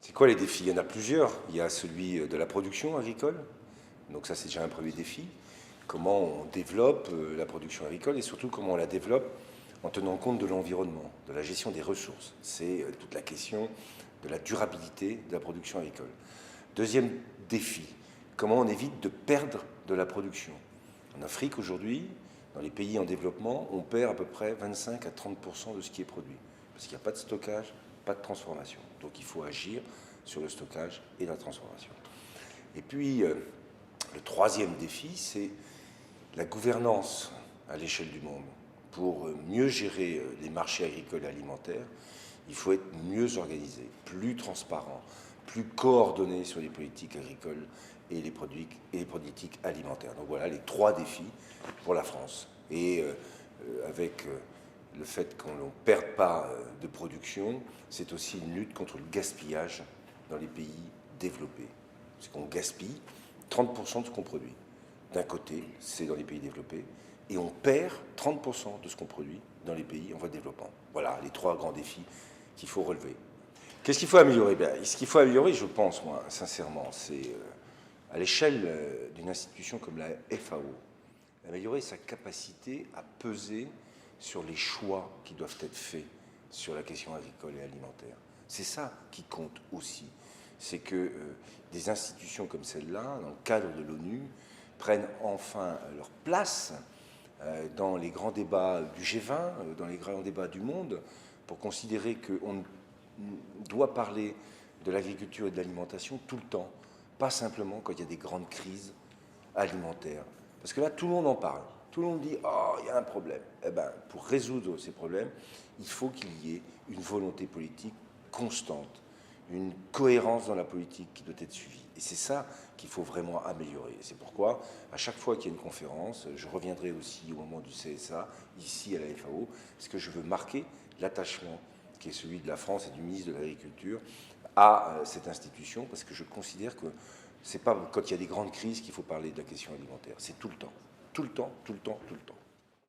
C'est quoi les défis? Il y en a plusieurs. Il y a celui de la production agricole. Donc ça, c'est déjà un premier défi. Comment on développe la production agricole et surtout comment on la développe en tenant compte de l'environnement, de la gestion des ressources. C'est toute la question de la durabilité de la production agricole. Deuxième défi, comment on évite de perdre de la production. En Afrique aujourd'hui, dans les pays en développement, on perd à peu près 25 à 30% de ce qui est produit. Parce qu'il n'y a pas de stockage, pas de transformation. Donc il faut agir sur le stockage et la transformation. Et puis, le troisième défi, c'est la gouvernance à l'échelle du monde. Pour mieux gérer les marchés agricoles et alimentaires, il faut être mieux organisé, plus transparent, plus coordonné sur les politiques agricoles et les politiques alimentaires. Donc voilà les trois défis pour la France. Et avec le fait qu'on ne perde pas de production, c'est aussi une lutte contre le gaspillage dans les pays développés. Parce qu'on gaspille 30% de ce qu'on produit. D'un côté, c'est dans les pays développés, et on perd 30% de ce qu'on produit dans les pays en voie de développement. Voilà les trois grands défis qu'il faut relever. Qu'est-ce qu'il faut améliorer? Ce qu'il faut améliorer, je pense, moi, sincèrement, c'est à l'échelle d'une institution comme la FAO, améliorer sa capacité à peser sur les choix qui doivent être faits sur la question agricole et alimentaire. C'est ça qui compte aussi. C'est que des institutions comme celle-là, dans le cadre de l'ONU, prennent enfin leur place dans les grands débats du G20, dans les grands débats du monde, pour considérer qu'on doit parler de l'agriculture et de l'alimentation tout le temps, pas simplement quand il y a des grandes crises alimentaires. Parce que là, tout le monde en parle. Tout le monde dit « Oh, il y a un problème ». Eh bien, pour résoudre ces problèmes, il faut qu'il y ait une volonté politique constante, une cohérence dans la politique qui doit être suivie. Et c'est ça qu'il faut vraiment améliorer. C'est pourquoi, à chaque fois qu'il y a une conférence, je reviendrai aussi au moment du CSA, ici à la FAO, parce que je veux marquer l'attachement qui est celui de la France et du ministre de l'Agriculture à cette institution, parce que je considère que ce n'est pas quand il y a des grandes crises qu'il faut parler de la question alimentaire. C'est tout le temps, tout le temps, tout le temps, tout le temps.